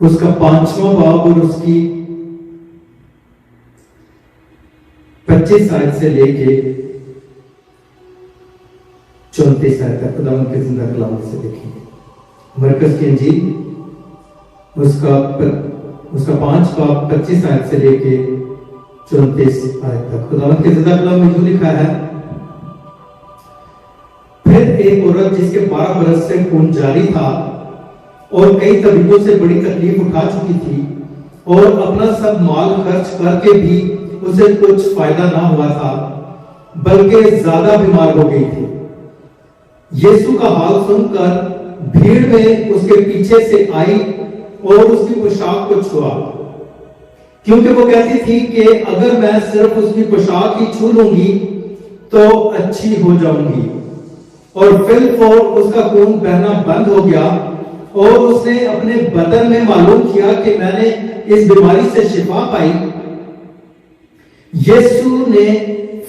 उसका 5वां बाब और उसकी 25 आयत से लेके 34 आयत तक खुदा के जिंदा कलाम से देखेंगे। मरकज की इंजील उसका 5 बाब 25 आयत से लेके 34 आयत तक खुदा के जिंदा कलाम में यूं लिखा है, फिर एक औरत जिसके 12 बरस से खून जारी था और कई तबीबों से बड़ी तकलीफ उठा चुकी थी और अपना सब माल खर्च करके भी उसे कुछ फायदा ना हुआ था, बल्कि ज्यादा बीमार हो गई थी। यीशु का हाल सुनकर भीड़ में उसके पीछे से आई और उसकी पोशाक को छुआ, क्योंकि वो कहती थी कि अगर मैं सिर्फ उसकी पोशाक ही छू लूंगी तो अच्छी हो जाऊंगी। और फिर उसका खून बहना बंद हो गया और उसने अपने बदन में मालूम किया कि मैंने इस बीमारी से शिफा पाई। यीशु ने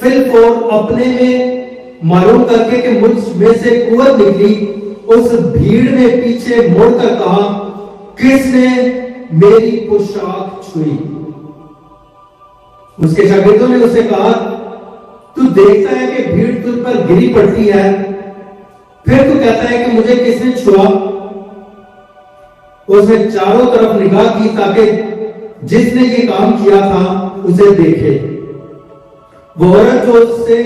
फिर अपने में मालूम करके कि मुझ में से कुव्वत निकली, उस भीड़ में पीछे मुड़कर कहा, किसने मेरी पोशाक छुई? उसके शागिर्दों ने उससे कहा, तू देखता है कि भीड़ तुझ पर गिरी पड़ती है, फिर तू कहता है कि मुझे किसने छुआ? उसने चारों तरफ निगाह की ताकि जिसने ये काम किया था उसे देखे। वो औरत जो उससे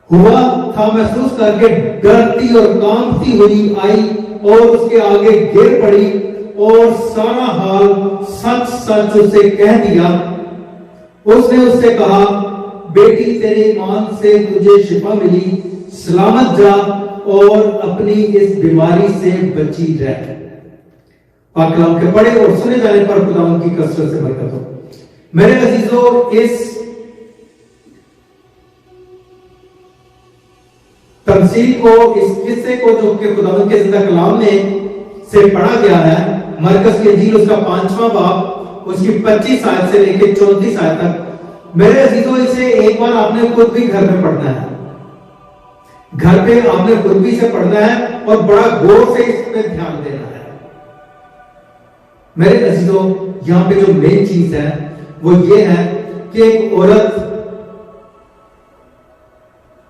हुआ था महसूस करके डरती और कांपती हुई आई और उसके आगे गिर पड़ी और सारा हाल सच सच उसे कह दिया। उसने उससे कहा, बेटी तेरे ईमान से तुझे शिफा मिली, सलामत जा और अपनी इस बीमारी से बची रह। पाक कलाम के पढ़े और सुने जाने पर खुदावंद की कसरत से बरकत हो। मेरे अजीजों, इस तमसील को, इस किस्से को जो कि खुदावंद के जिंदा कलाम में से पढ़ा गया है, मरकज की इंजील उसका 5वां बाब उसकी 25 आयत से लेकर 34 आयत तक, मेरे अजीजों इसे एक बार आपने खुद भी घर में पढ़ना है। घर पे आपने खुद भी इसे पढ़ना है और बड़ा गौर से इस पे ध्यान देना है। मेरे अजीजों, यहां पे जो मेन चीज है वो ये है कि एक औरत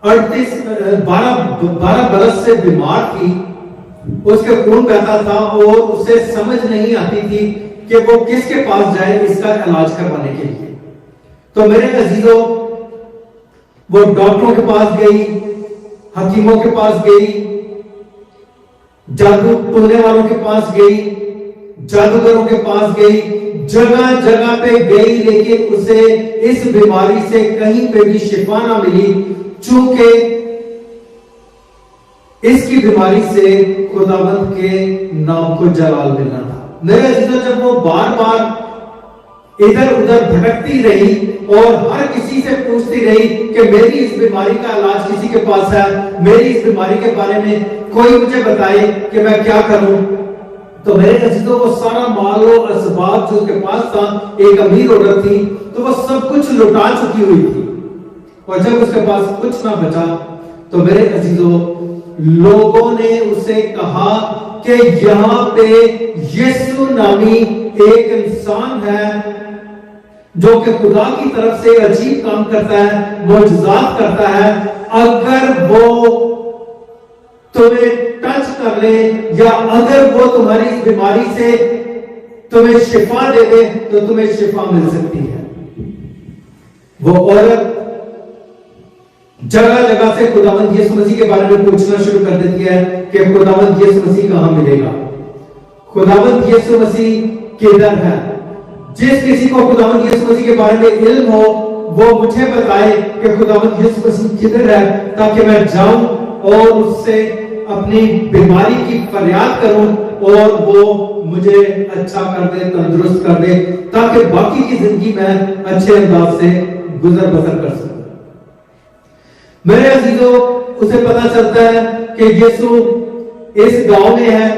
12 बरस से बीमार थी, उसके खून बहता था और उसे समझ नहीं आती थी कि वो किसके पास जाए इसका इलाज करवाने के लिए। तो मेरे अजीजों, वो डॉक्टरों के पास गई, हकीमों के पास गई, जादू टोने वालों के पास गई, जादूगरों के पास गई, जगह जगह पे गई, लेकिन उसे इस बीमारी से कहीं पे भी शिफा ना मिली, चूंकि इसकी बीमारी से खुदावंद के नाम को जलाल मिलना था। मेरे अजीजों, जब वो बार बार इधर उधर भटकती रही और हर किसी से पूछती रही कि मेरी इस बीमारी का इलाज किसी के पास है, मेरी इस बीमारी के बारे में कोई मुझे बताए कि मैं क्या करूं, तो मेरे अजीजों, वो सारा माल और असबाब जो उसके पास था, एक अमीर औरत थी, तो वो सब कुछ लुटा चुकी हुई थी। और जब उसके पास कुछ ना बचा तो मेरे अजीजों, लोगों ने उसे कहा कि यहां पे यीशु नामी एक इंसान है जो कि खुदा की तरफ से अजीब काम करता है, मौजूजात करता है। अगर वो तुम्हें टच कर ले या अगर वो तुम्हारी इस बीमारी से तुम्हें शिफा दे दे तो तुम्हें शिफा मिल सकती है। वो औरत जगह जगह से खुदावंद यीशु मसीह के बारे में पूछना शुरू कर देती है कि खुदावंद यीशु मसीह कहां मिलेगा, खुदावंद यीशु मसीह किधर है। जिस किसी को खुदावंद यीशु मसीह के बारे में इल्म हो वो मुझे बताए कि खुदावंद यीशु मसीह किधर है, ताकि मैं जाऊं और उससे अपनी बीमारी की फरियाद करूं और वो मुझे अच्छा कर दे, तंदुरुस्त कर दे, ताकि बाकी की जिंदगी में अच्छे अंदाज से गुजर बसर कर सकूं। मेरे अजीजों, उसे पता चलता है कि यीशु इस गांव में है।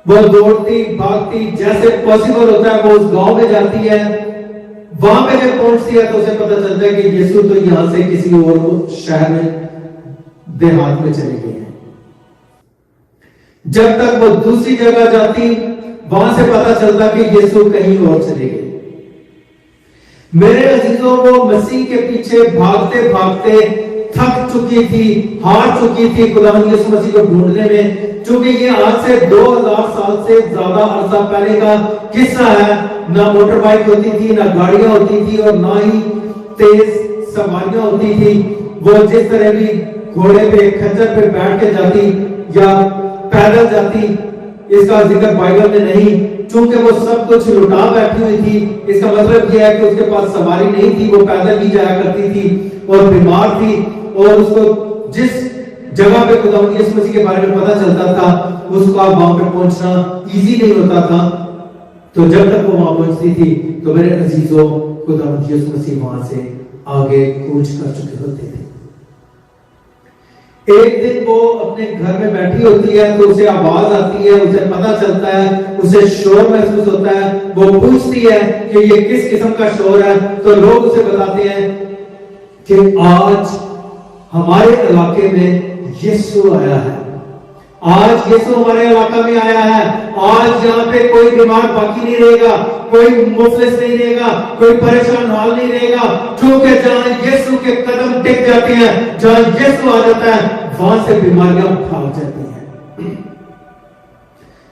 वो दौड़ती भागती जैसे पॉसिबल होता है वो उस गांव में जाती है। वहां पे जब पहुंचती है तो उसे पता चलता है कि यीशु तो यहां से किसी और शहर में, देहात में चले गए हैं। जब तक वो दूसरी जगह जाती वहां से पता चलता कि यीशु कहीं और चले गए। मेरे अजीजों, वो मसीह के पीछे भागते भागते थक चुकी थी, हार चुकी थी खुदावंद यीशु मसीह को ढूंढने में। चूंकि ये आज से 2000 साल से ज्यादा अरसा पहले का किस्सा है। ना मोटर बाइक होती थी, ना गाड़ियां होती थी, और ना ही तेज सवारियां होती थी। वो जिस तरह भी घोड़े पे, खच्चर पे बैठ के जाती या पैदल जाती, इसका जिक्र बाइबल में नहीं। चूंकि वो सब कुछ लुटा बैठी हुई थी, इसका मतलब यह है कि उसके पास सवारी नहीं थी, वो पैदल ही जाया करती थी और बीमार थी, और उसको जिस जगह पे खुदावंद यीशु मसीह के बारे में पता चलता था, उसका वहां पे पहुंचना इजी नहीं होता था। तो जब तक वो वहां पहुंचती थी, तो मेरे अजीजों, खुदावंद यीशु मसीह वहां से आगे कूच कर चुके होते थे। एक दिन वो अपने घर में बैठी होती है, तो उसे आवाज आती है, उसे पता चलता है, उसे शोर महसूस होता है। वो पूछती है कि ये किस किस्म का शोर है। तो लोग उसे बताते हैं कि आज हमारे इलाके में यीशु आया है, आज यीशु हमारे इलाका में आया है। आज यहाँ पे कोई बीमार बाकी नहीं रहेगा, कोई मुफलिस नहीं रहेगा, कोई परेशान हाल नहीं रहेगा। क्योंकि जहां यीशु के कदम टिक जाते हैं, जहां यीशु आ जाता है, वहां से बीमारियां भाग जाती हैं।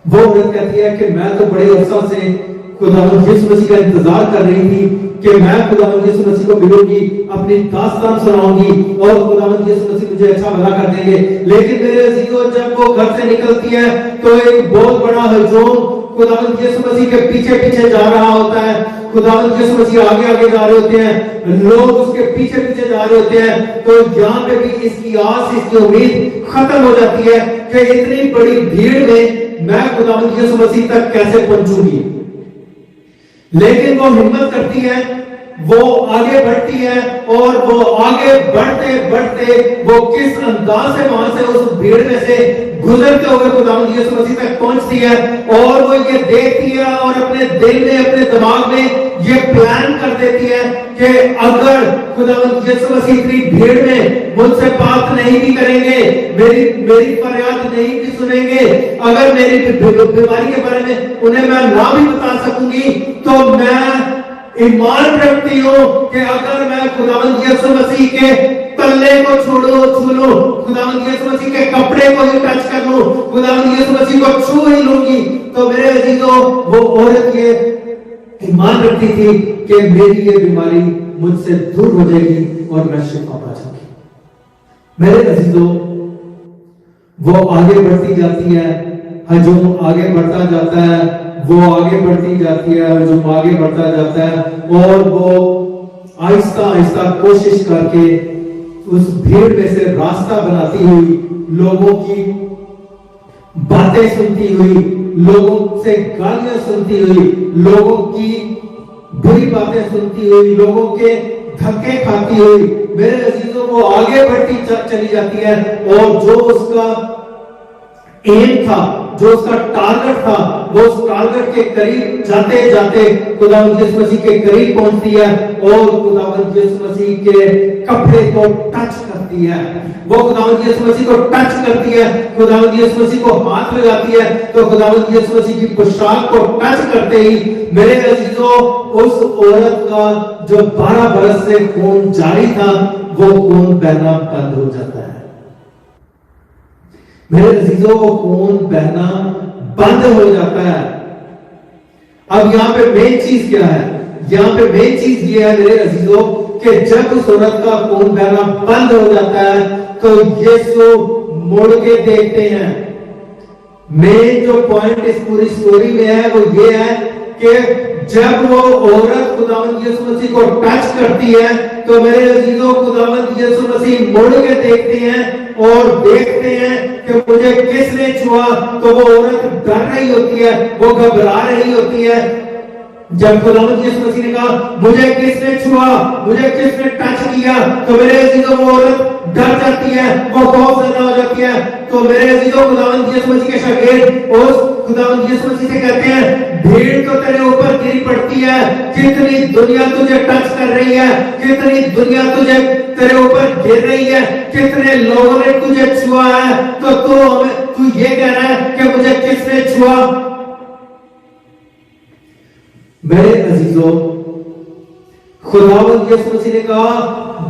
वो औरत कहती है कि मैं तो बड़े अरसा से खुदावंद यीशु मसीह का इंतजार कर रही थी कि मैं खुदावंद यीशु मसीह को मिलूंगी, अपनी दास्तान सुनाऊंगी और खुदावंद यीशु मसीह मुझे अच्छा भला कर देंगे। लेकिन मेरे अजीजों, जब वो घर से निकलती है, तो एक बहुत बड़ा हजूम खुदावंद यीशु मसीह के पीछे पीछे जा रहा होता है। खुदावंद यीशु मसीह आगे आगे जा रहे होते हैं, लोग उसके पीछे पीछे जा रहे होते हैं। तो यहाँ पे भी इसकी आस, इसकी उम्मीद खत्म हो जाती है कि इतनी बड़ी भीड़ में मैं खुदावंद यीशु मसीह तक कैसे पहुंचूंगी। लेकिन वो हिम्मत करती है, वो आगे बढ़ती है, और वो आगे बढ़ते बढ़ते वो किस अंदाज से वहां से उस भीड़ में से गुजरते हुए खुदावंद यीशु मसीह तक पहुंचती है। और वो ये देखती है और अपने दिल में, अपने दिमाग में ये प्लान कर देती है कि अगर खुदावंद यीशु मसीह इतनी भीड़ में मुझसे बात नहीं भी करेंगे, मेरी फरियाद नहीं भी सुनेंगे, अगर मेरी बीमारी के बारे में उन्हें मैं ना भी बता सकूंगी, तो मैं ईमान रखती हूं कि अगर मैं खुदावंद यीशु मसीह के तल्ले को छू लूं, खुदावंद यीशु मसीह के कपड़े को ही टच कर लूं, खुदावंद यीशु मसीह को छू ही लूंगी, तो मेरे अजीजों, वो औरत ये ईमान रखती थी कि मेरी ये बीमारी मुझसे दूर हो जाएगी और मैं शिफा पा जाऊंगी। मेरे अजीजों, वो आगे बढ़ती जाती है, हजूम आगे बढ़ता जाता है, वो आगे बढ़ती जाती है, हजूम आगे बढ़ता जाता है, और वो आहिस्ता आहिस्ता कोशिश करके उस भीड़ में से रास्ता बनाती हुई, लोगों की बातें सुनती हुई, लोगों से गालियां सुनती हुई, लोगों की बुरी बातें सुनती हुई, लोगों के धक्के खाती हुई, मेरे अजीजों, वो आगे बढ़ती चली जाती है। और जो उसका एम था, जो उसका टारगेट था, वो उस टारगेट के करीब जाते जाते खुदावंद यीशु मसीह के करीब पहुंचती है और खुदावंद यीशु मसीह के कपड़े को टच करती है। वो खुदावंद यीशु मसीह को टच करती है, खुदावंद यीशु मसीह को हाथ लगाती है, तो खुदावंद यीशु मसीह की पोशाक को टच करते ही मेरे अजीजों, उस औरत का जो 12 बरस से खून जारी था, वो खून बहना बंद हो जाता है। मेरे अजीजों, वो खून बहना बंद हो जाता है। अब यहाँ पे मेन चीज क्या है? यहाँ पे मेन चीज ये है मेरे अजीजों कि जब उस औरत का खून बहना बंद हो जाता है, तो यीशु मुड़ के देखते हैं। मेन जो पॉइंट इस पूरी स्टोरी में है वो ये है कि जब वो औरत खुदावंद यीशु मसीह को टच करती है, तो मेरे अजीजों, खुदावंद यीशु मसीह मुड़ के देखते हैं और देखते हैं कि मुझे किसने छुआ। तो वो औरत डर रही होती है, वो घबरा रही होती है। जब खुदावंद यीशु मसीह ने कहा मुझे किसने छुआ, मुझे किसने टच किया, तो मेरे अजीजों, वो औरत डर जाती है, वो खौफ ज्यादा हो जाती है। तो मेरे अजीजों, खुदावंद यीशु मसीह के शागिर्द उस खुदावंद यीशु मसीह से कहते हैं, भीड़ तो तेरे ऊपर गिरी पड़ती है, कितनी दुनिया तुझे टच कर रही है, कितनी दुनिया तुझे तेरे ऊपर गिर रही है, कितने लोगों ने तुझे छुआ है, तो तू ये कह रहा है कि मुझे किसने छुआ। अजीजों, खुदावंद यीशु मसीह ने कहा,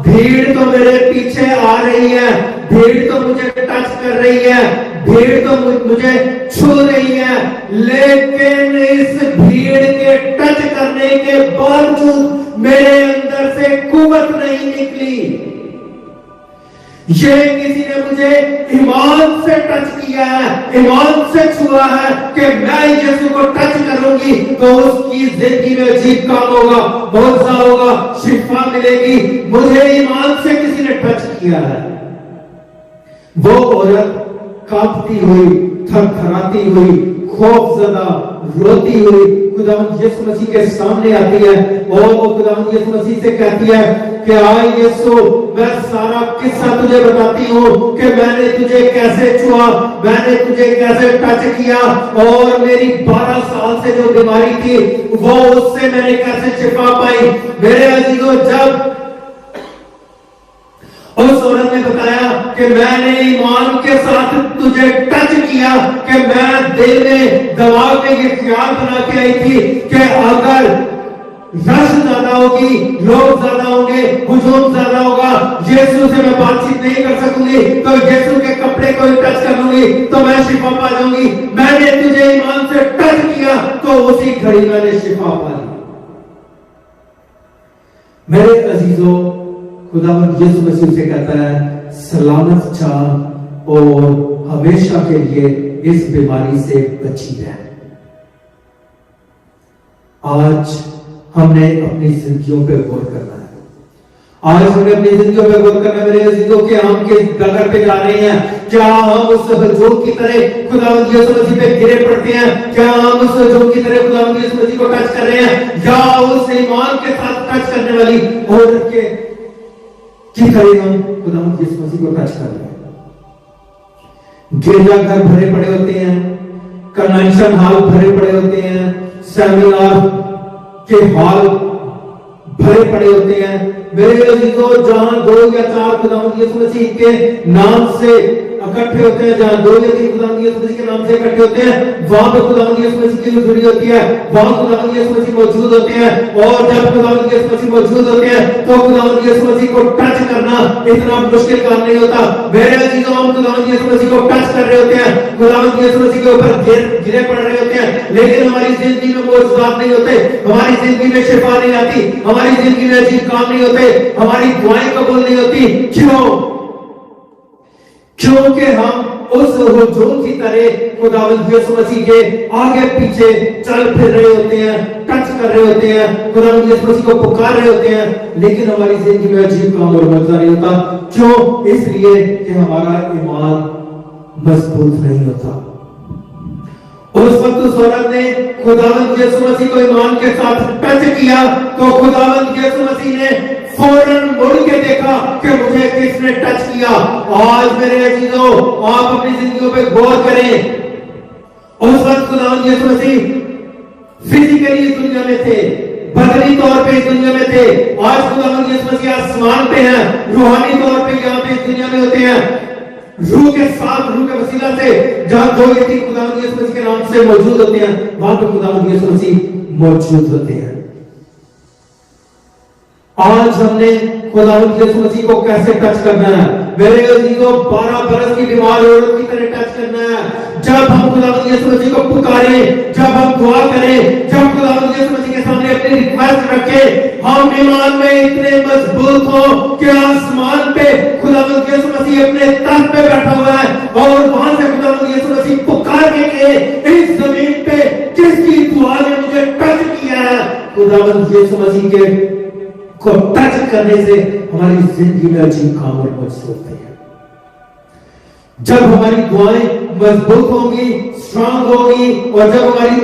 भीड़ तो मेरे पीछे आ रही है, भीड़ तो मुझे टच कर रही है, भीड़ तो मुझे छू रही है, लेकिन इस भीड़ के टच करने के बावजूद मेरे अंदर से कुव्वत नहीं निकली। ये किसी ने मुझे ईमान से टच किया है, ईमान से छुआ है कि मैं यीशु को टच करूंगी तो उसकी जिंदगी में अजीब काम होगा, मुआवजा होगा, शिफा मिलेगी। मुझे ईमान से किसी ने टच किया है। वो औरत कांपती हुई, थरथराती हुई, खौफजदा, रोती हुई खुदावंद यीशु मसीह के सामने आती है और वो खुदावंद यीशु मसीह से कहती है कि आए यीशु, मैं सारा किस्सा तुझे बताती हूँ कि मैंने तुझे कैसे छुआ, मैंने तुझे कैसे टच किया और मेरी 12 साल से जो बीमारी थी वो उससे मैंने कैसे शिफा पाई। मेरे अजीजों, जब उस औरत ने बताया कि मैंने ईमान के साथ तुझे टच किया, कि मैं दिल में दिमाग में ये ख्याल बना के आई थी कि अगर रश ज्यादा होगी, लोग ज्यादा होंगे, हुजूम ज्यादा होगा, यीशु से मैं बातचीत नहीं कर सकूंगी, तो यीशु के कपड़े को टच कर लूंगी तो मैं शिफा पा जाऊंगी। मैंने तुझे ईमान से टच किया तो उसी घड़ी मैंने शिफा पा ली। मेरे अजीजों, खुदावंद यीशु मसीह से कहता है, सलामत चाह और हमेशा के लिए इस बीमारी से बची रह। आज हमने अपनी जिंदगियों पे गौर करना है। आज हमने अपनी जिंदगियों पे गौर करना है मेरे अजीजों, कि हम किस डगर पे जा रहे हैं। क्या हम उस हजूम की तरह खुदावंद यीशु मसीह पे गिरे पड़ते हैं? क्या हम उस हजूम की तरह खुदावंद यीशु मसीह को टच कर रहे हैं, या उस ईमान के साथ टच करने वाली औरत के की तरह हम खुदावंद यीशु मसीह को टच कर रहे हैं? गिरजाघर भरे पड़े होते हैं, कन्वेंशन हॉल भरे पड़े होते हैं, सेमिनार के हॉल भरे पड़े होते हैं। मेरे अजीजों, जहां 2 या 4 खुदावंद यीशु मसीह के नाम से इकट्ठे होते हैं, जहां 2 या 3 खुदावंद यीशु मसीह के नाम से इकट्ठे होते हैं, वहां पे खुदावंद यीशु मसीह की हुजूरी होती है, वहां खुदावंद यीशु मसीह मौजूद होते हैं। और जब खुदावंद यीशु मसीह मौजूद होते हैं तो खुदावंद यीशु मसीह को टच करना इतना मुश्किल काम नहीं होता। मेरे अजीजों, हम खुदावंद यीशु मसीह को टच कर रहे होते हैं, खुदावंद यीशु मसीह के ऊपर गिरे पड़ रहे होते हैं, लेकिन हमारी जिंदगी में मौजूदात नहीं होते, हमारी जिंदगी में शिफा नहीं आती, हमारी जिंदगी में अजीब काम नहीं होते, हमारी दुआएं कबूल नहीं होती। क्यों? क्योंकि हम उस हुजूम की तरह खुदावंद यीशु मसीह के आगे पीछे चल फिर रहे होते हैं, टच कर रहे होते हैं, खुदावंद यीशु मसीह को पुकार रहे होते हैं, लेकिन हमारी जिंदगी में अजीब काम और मजा नहीं होता। क्यों? इसलिए कि हमारा ईमान मजबूत नहीं होता। उस वक्त उस औरत ने खुदावंद यीशु मसीह को ईमान के साथ टच किया तो खुदावंद यीशु मसीह ने फौरन मुड़ के देखा कि मुझे किसने टच किया। आज मेरे अजीजों, आप अपनी जिंदगियों पे गौर करें। उस वक्त खुदावंद यीशु मसीह फिजिकली इस दुनिया में थे, बदनी तौर पे इस दुनिया में थे। आज खुदावंद यीशु मसीह आसमान पे हैं, रूहानी तौर पे यहाँ पे इस दुनिया में होते हैं, रूह के साथ, रूह के वसीला से। जहां 2 या 3 खुदावंद यीशु मसीह के नाम से मौजूद होते हैं, वहां पे खुदावंद यीशु मसीह मौजूद होते हैं। आज हमने खुदावंद यीशु मसीह को कैसे टच करना है? मेरे अजीजों, 12 बरस की बीमार औरत की तरह टच करना है। जब हम खुदावंद यीशु मसीह को पुकारें, जब हम दुआ करें, जब खुदावंद यीशु मसीह के सामने अपनी रिक्वेस्ट रखें, हम ईमान में इतने मजबूत हो कि आसमान पे खुदावंद यीशु मसीह अपने तख्त पे बैठा हुआ है और वहां से खुदावंद यीशु मसीह पुकारने के इस जमीन पे किसकी दुआ ने मुझे टच किया है? खुदावंद यीशु मसीह के को टच करने से हमारी जिंदगी में अजीब काम और मौजूद होते हैं। जब हमारी दुआएं मजबूत होंगी, स्ट्रांग होगी, और जब हमारी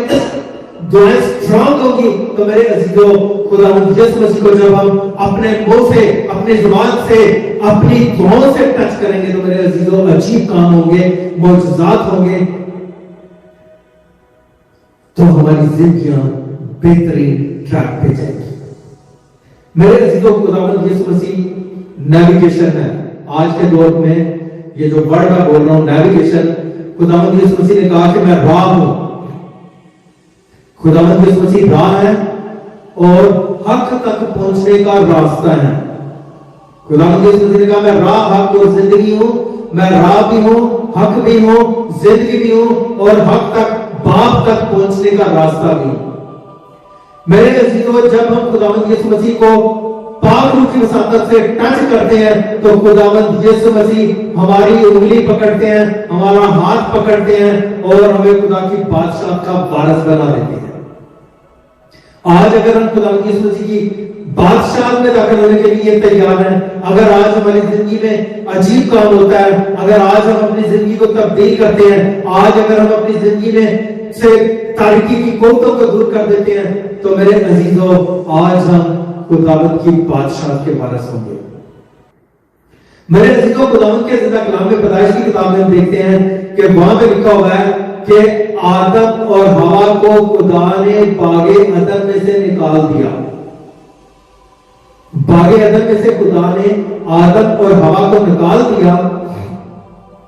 दुआएं स्ट्रांग होगी तो मेरे अजीजों, खुदावंद यीशु मसीह को जब हम अपने मुंह से, अपनी जुबान से, अपनी दुआओं से टच करेंगे तो मेरे अजीजों अजीब काम होंगे, मौजूदात होंगे, तो हमारी जिंदगियां बेहतरीन ट्रैक पे जाएंगी। मेरे अजीजों, खुदावंद यीशु मसीह नेविगेशन है। आज के दौर में ये जो वर्ड मैं बोल रहा हूं, नेविगेशन, खुदावंद यीशु मसीह ने कहा कि मैं राह हूं। खुदावंद यीशु मसीह राह है और हक तक पहुंचने का रास्ता है। खुदावंद यीशु मसीह ने कहा, मैं राह, हक और जिंदगी हूं। मैं राह भी हूं, हक भी हूं, जिंदगी भी हूं और हक तक, बाप तक पहुंचने का रास्ता भी हूं। मेरे अजीजों, जब हम खुदावंद यीशु मसीह को पाक रूह की वसातत से टच करते हैं तो खुदावंद यीशु मसीह हमारी उंगली पकड़ते हैं, हमारा हाथ पकड़ते हैं और हमें खुदा की बादशाह का वारिस बना देते हैं। आज अगर हम खुदावंद यीशु मसीह की बादशाह में दाखिल होने के लिए तैयार हैं, अगर आज हमारी जिंदगी में अजीब काम होता है, अगर आज हम अपनी जिंदगी को तब्दील करते हैं, आज अगर हम अपनी जिंदगी में से तारीकी की कोतों को दूर कर देते हैं, तो मेरे अजीजों, आज हम खुदावंद की बादशाह के वारिस होंगे। मेरे अजीजों, खुदावंद के जिंदा कलाम में पैदाइश की किताब में हम देखते हैं कि वहां पे लिखा हुआ है कि आदम और हवा को खुदा ने बागे अदन में से निकाल दिया। बागे अदन में से खुदा ने आदम और हवा को निकाल दिया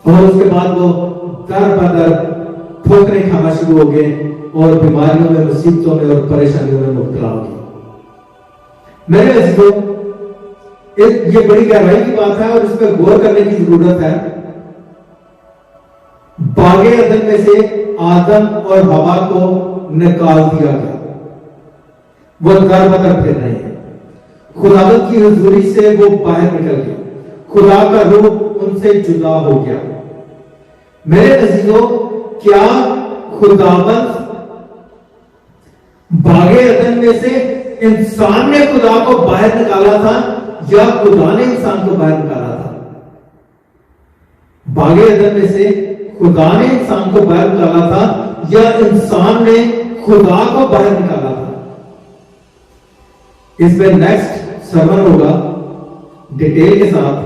और उसके बाद वो दर बदर ठोकरें खाना शुरू हो गए और बीमारियों में, मुसीबतों में और परेशानियों में मुब्तला हो गए। मेरे अजीजों, ये बड़ी गहराई की बात है और इस पर गौर करने की जरूरत है। बागे अदन में से आदम और हवा को निकाल दिया गया, वो दर बदर फिर रहे हैं। खुदावंद की हुजूरी से वो बाहर निकल गए, खुदा का रूह उनसे जुदा हो गया। मेरे अजीजों, क्या खुदावंद बागे अदन में से इंसान ने खुदा को बाहर निकाला था या खुदा ने इंसान को बाहर निकाला था? बागे अदन में से खुदा ने इंसान को बाहर निकाला था या इंसान ने खुदा को बाहर निकाला था? इस पे नेक्स्ट सर्मन होगा डिटेल के साथ।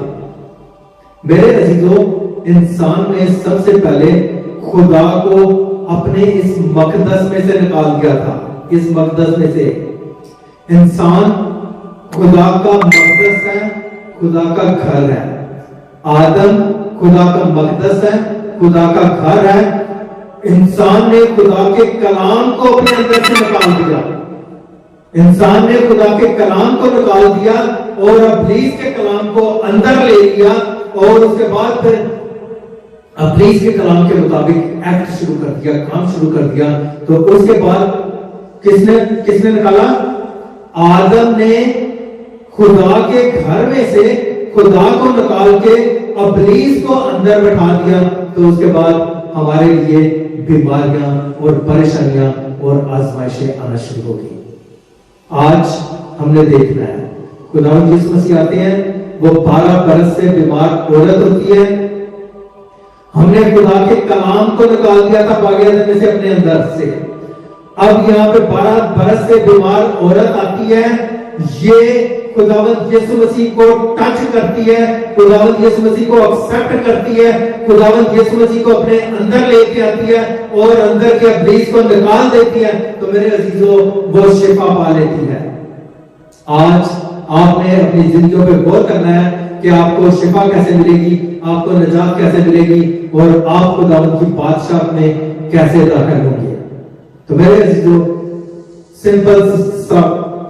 मेरे अजीजों, इंसान ने सबसे पहले खुदा को अपने इस मकदस में से निकाल दिया था। इस मकदस में से इंसान खुदा का मकदस है, खुदा का घर है। आदम खुदा का मकदस है, खुदा का घर है। इंसान ने खुदा के कलाम को अपने अंदर से निकाल दिया। इंसान ने खुदा के कलाम को निकाल दिया और इब्लीस के कलाम को अंदर ले लिया और उसके बाद फिर इब्लीस के कलाम के मुताबिक एक्ट शुरू कर दिया, काम शुरू कर दिया। तो उसके बाद किसने निकाला? आदम ने खुदा के घर में से खुदा को निकाल के इब्लीस को अंदर बैठा दिया। तो उसके बाद हमारे लिए बीमारियां और परेशानियां और आजमाइशें आना शुरू हो गई। आज हमने देखना है, खुदावंद यीशु मसीह आते हैं, वो 12 बरस से बीमार औरत होती है। हमने खुदा के कलाम को निकाल दिया था बागे अदन में से अपने अंदर से। अब यहाँ पे 12 बरस से बीमार औरत आती है, ये खुदावंद यीशु मसीह को टच करती है, खुदावंद यीशु मसीह को एक्सेप्ट करती है, खुदावंद यीशु मसीह को अपने अंदर लेके आती है और अंदर के इब्लीस को निकाल देती है। तो मेरे अजीजों, वो शिफा पा लेती है। आज आपने अपनी जिंदगियों पे गौर करना है कि आपको शिफा कैसे मिलेगी, आपको निजात कैसे मिलेगी और आप खुदावंद की बादशाह में कैसे दाखिल होंगे। तो मेरे अजीजों, सिंपल सा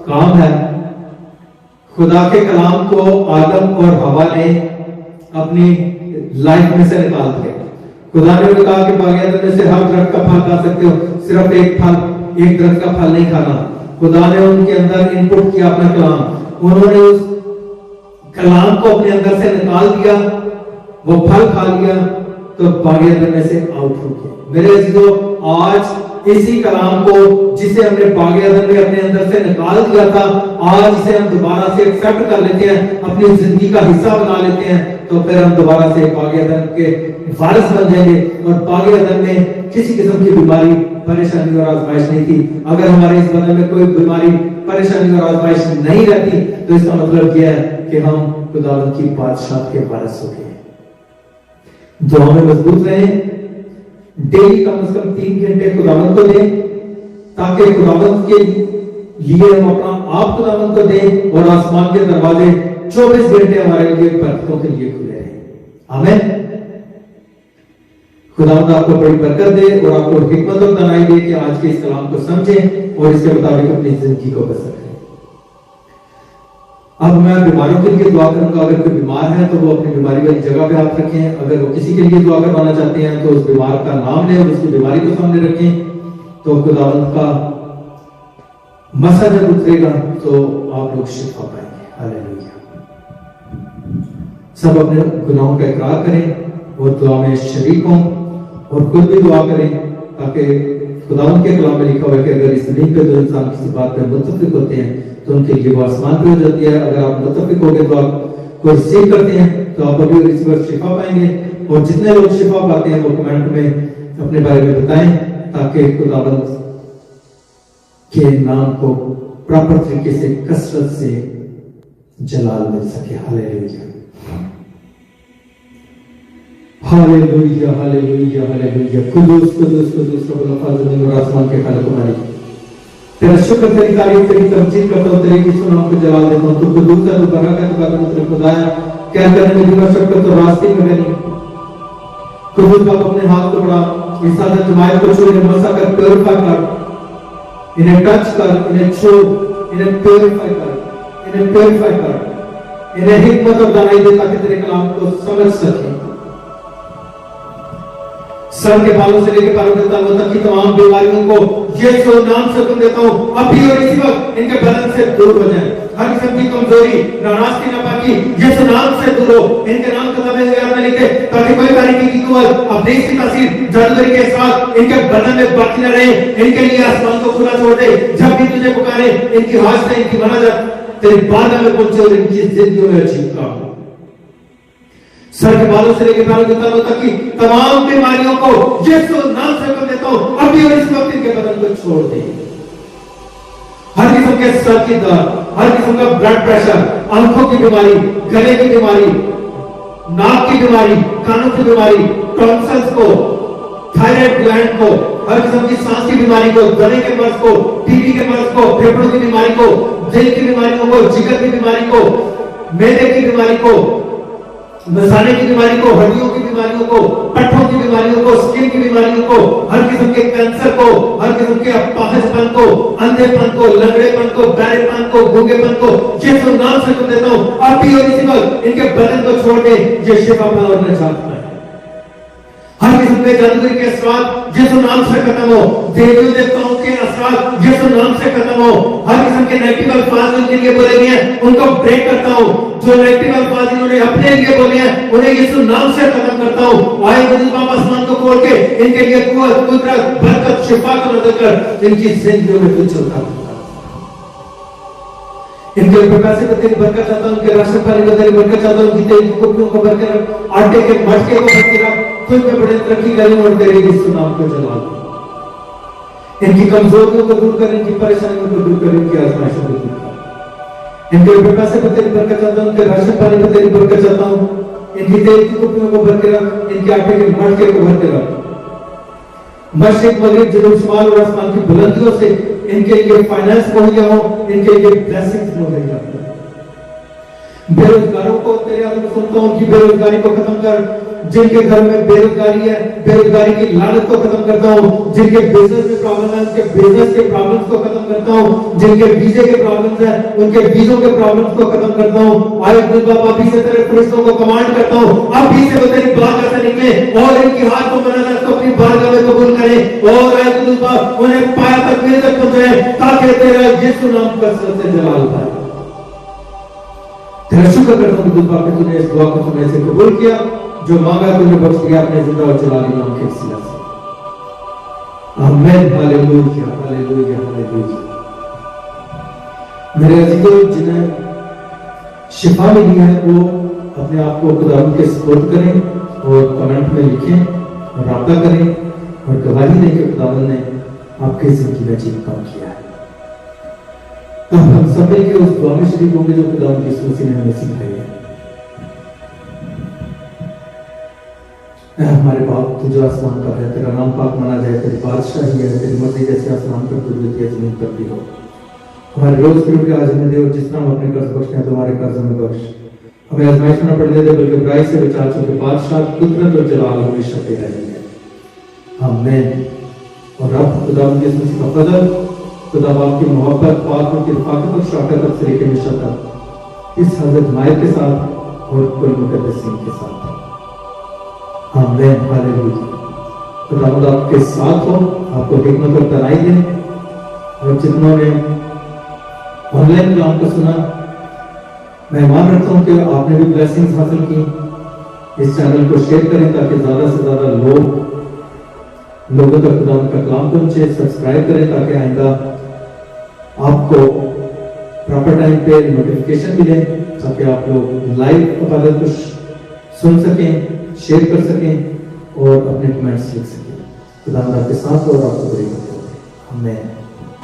काम है। खुदा के कलाम को आदम और हवा ने अपनी लाइफ में से निकाल दिया। खुदा ने कहा कि बागे अदन में से हर दरख्त का फल खा सकते हो, सिर्फ एक दरख्त का फल नहीं खाना। खुदा ने उनके अंदर इनपुट किया अपना कलाम, उन्होंने उस कलाम को अपने अंदर से निकाल दिया, वो फल खा लिया, तो बागे अदन में से आउट हो गए। मेरे अजीजों, आज इसी कलाम को जिसे हमने बागे अदन में अपने अंदर से निकाल दिया था, आज इसे हम दोबारा से एक्सेप्ट कर लेते हैं, अपनी जिंदगी का हिस्सा बना लेते हैं, तो फिर हम दोबारा से बागे अदन के वारिस बन जाएंगे। और बागे अदन में किसी किस्म की बीमारी, परेशानी और आजमाइश नहीं थी। अगर हमारे इस बदन में कोई बीमारी, परेशानी और आजमाइश नहीं रहती, तो इसका मतलब यह है कि हम खुदावंद की बादशाह के वारिस हो गए। जो हमें मजबूत रहें, डेली कम से कम 3 घंटे खुदावंद को दें, ताकि खुदावंद के लिए हम अपना आप खुदावंद को दें और आसमान के दरवाजे 24 घंटे हमारे लिए बरकतों के लिए खुले रहें। आमीन। खुदावंद आपको बड़ी बरकत दे और आपको हिकमत और दानाई दे कि आज के इस कलाम को समझें और इसके मुताबिक अपनी जिंदगी को बसर करें। अब मैं बीमारों के लिए दुआ करूंगा। अगर कोई बीमार है तो वो अपनी बीमारी वाली जगह पे हाथ रखें। अगर वो किसी के लिए दुआ करवाना चाहते हैं तो उस बीमार का नाम लें और उसकी बीमारी को सामने रखें। तो खुदावंद का मसा जब उतरेगा तो आप लोग शिफा पाएंगे। हालेलुया। सब अपने गुनाहों का इकरार करें और दुआ में शरीक हों और खुद भी दुआ करें, ताकि खुदावंद के कलाम में लिखा हुआ है कि अगर इस ज़मीन पे जो इंसान किसी बात पे मुत्तफिक होते हैं तो उनके लिए वो आसमान पे हो जाती है। अगर आप मुत्तफिक होकर तो आपको रिसीव करते हैं तो आप अभी इसी वक्त शिफा पाएंगे। और जितने लोग शिफा पाते हैं वो कमेंट में अपने बारे में बताएं, ताकि खुदावंद के नाम को प्रॉपर तरीके से कसरत से जलाल मिल सके। Hallelujah, hallelujah, hallelujah, hallelujah. कुदूस कुदूस कुदूस रब्बुल फाज़िल ज़मीन और आसमान के खालिक व मालिक, तेरा शुक्र, तेरी तारीफ, तेरी तमजीद करता हूं, तेरे यीशु नाम को जलाल देता हूं। तू कुदूस है, तू बरकत है, तू कादिर खुदाया, क्या करने में दिला शक्कर तो रास्ते में नहीं। कुदूस बाप अपने हाथ को बढ़ा, इस साथ जमायत को छू, इन्हें मसा कर, प्योरीफाई कर, इन्हें टच कर, इन्हें छू, इन्हें प्योरीफाई कर, इन्हें प्योरीफाई कर, इन्हें हिकमत और दानाई दे ताकि तेरे कलाम को समझ सके। सर के बालों से लेकर पैरों के तलवों तक की तमाम बीमारियों को यीशु नाम से हुक्म देता हूं, अभी और इसी वक्त इनके बदन से दूर हो जाए। हर किस्म की कमजोरी, नाराजगी, नापाकी यीशु नाम से दूर हो। इनके नाम कलमे याद में लिखे, ताकि कोई तरीके की कुव्वत, अपदेश की तासीर, जादूगरी के साथ इनके बदन में बाकी न रहे। इनके लिए आसमान को खुला छोड़ दे। जब भी तुझे पुकारे, इनकी हाजत, इनकी मनाजत तेरी बारगाह में पहुंचे और इनकी जिंदगी में अचीव काम हो। सर के बालों से लेकर पैरों के तलवों तक की तमाम बीमारियों को यीशु नाम से हुक्म देता हूं, अभी और इस वक्त इनके बदन को छोड़ दे। हर किस्म के सर की दर्द, हर किस्म का ब्लड प्रेशर, आंखों की बीमारी, गले की बीमारी, नाक की बीमारी, कानों की बीमारी, टॉन्सिल्स को, थायराइड ग्लैंड को, हर किस्म की सांस की बीमारी को, गले के मर्ज को, टीबी के मर्ज को, फेफड़ों की बीमारी को, दिल की बीमारियों को, जिगर की बीमारी को, मैदे की बीमारी को, मसाले की बीमारी को, हड्डियों की बीमारियों को, पट्टों की बीमारियों को, स्किन की बीमारियों को, हर किस्म के कैंसर को, हर किस्म के अपाहिजपन को, अंधेपन को, लंगड़ेपन को, बहरेपन को, गूंगेपन को यीशु नाम से हुक्म देता हूं, अभी और इसी वक्त इनके बदन को छोड़ दे। ये शिफा पाए और निजात पाए। हर किस्म के जादूगरी के असरात यीशु नाम से खत्म हो। देवियों देवताओं के असरात यीशु नाम से खत्म हो। हर किस्म के नेगेटिव अल्फाज उनके लिए बोले गए हैं, उनको ब्रेक करता हूं। जो नेगेटिव अल्फाज इन्होंने अपने लिए बोले हैं, उन्हें यीशु नाम से खत्म करता हूं। आए खुदा बाप आसमान को खोल के इनके लिए कुव्वत, कुदरत, बरकत, शिफा को नजर कर इनकी जिंदगी में कुछ चलता है। इनके प्रकार से तेरी बरकत चाहता हूं, उनके राशन पानी में तेरी बरकत चाहता हूं, उनकी तेरी कुप्पियों को भर के रख, आटे के मटके को भर के रख, खुद में बड़े तरक्की करें और तेरे यीशु नाम को जला दे। इनकी कमजोरियों को दूर कर, इनकी परेशानियों को दूर कर, इनकी आजमाइशों को दूर कर। इनके प्रकार से तेरी बरकत चाहता हूं, उनके राशन पानी में तेरी बरकत चाहता हूं, इनकी तेल की कुप्पियों को भर के रख, इनके आटे के मटके को भर के रख। मशरिक, मगरिब, जनूब, शुमाल और आसमान की बुलंदियों से इनके लिए फाइनेंस मुहैया हो, इनके लिए ब्लेसिंग्स मुहैया हो। बेरोजगारों को तेरे हाथ में सुनता हूं कि बेरोजगारी को खत्म कर। जिनके घर में बेरोजगारी है, बेरोजगारी की लानत को खत्म करता हूं। जिनके बिजनेस में प्रॉब्लम है, उनके बिजनेस के प्रॉब्लम्स को खत्म करता हूं। जिनके वीजे के प्रॉब्लम्स है, उनके वीजों के प्रॉब्लम्स को खत्म करता हूं। आए खुदा बाप, अभी से तेरे फरिश्तों को कमांड करता हूं, अभी से वो तेरी बारगाह से निकले और इनकी हाथ को मनाना को अपनी बारगाह में कबूल करें। और आए खुदा बाप, उन्हें पाया तक मेरे तक पहुंचाए, ताकि तेरा यीशु नाम कसरत से जलाल पाए। तेरा शुक्र करता हूं खुदा बाप कि तूने इस दुआ को तूने से कबूल किया, जो मांगा तूने बख्श दिया अपने जिंदा और जलाली नाम के वसीला से। आमीन। Hallelujah, hallelujah, hallelujah. मेरे अजीजों, जिन्हें शिफा मिली है वो अपने आप को खुदावंद के सुपुर्द करें और कमेंट में लिखें और राब्ता करें और गवाही दें कि खुदावंद ने आपके जिंदगी में अजीब काम किया है। तो हम सब मिलकर उस दुआ में शरीक होंगे जो खुदावंद की मसीह ने हमें सिखाई है। हमारे बाप, तू जो आसमान पर है, तेरा नाम पाक माना जाए, तेरी बादशाही है, तेरी मर्जी जैसे आसमान पर पृथ्वी जमीन पर भी हो। हमारे रोज की रोटी आज हमें दे और जिस तरह हम अपने कर्ज बख्शते हैं तुम्हारे कर्ज हमें बख्श। हमें आजमाइश में न पड़ने दे, बल्कि बुराई से बचा, चूंकि बादशाह, कुदरत और जलाल हमेशा तेरा ही है। आमीन। और रब खुदावंद यीशु मसीह का फजल, खुदा बाप की मोहब्बत, पाक की रफ़ाकत और शफ़क़त से लेकर हमेशा तक इस हजरत मायर के साथ और कुल मुकद्दसीन के साथ। आमीन, हालेलुया। खुदावंद आपके साथ हो, आपको हिकमत और तनाई दे। और जितनों ने ऑनलाइन कलाम को सुना, मैं मान रखता हूँ कि आपने भी ब्लेसिंग्स हासिल की। इस चैनल को शेयर करें ताकि ज्यादा से ज्यादा लोगों तक खुदावंद का कलाम पहुंचे। सब्सक्राइब करें ताकि आइंदा आपको प्रॉपर टाइम पे नोटिफिकेशन मिले, ताकि आप लोग लाइव इबादत को सुन सकें, शेयर कर सकें और अपने कमेंट्स लिख सकें। खुदा आपके साथ और आपको बड़ी बात। आमीन।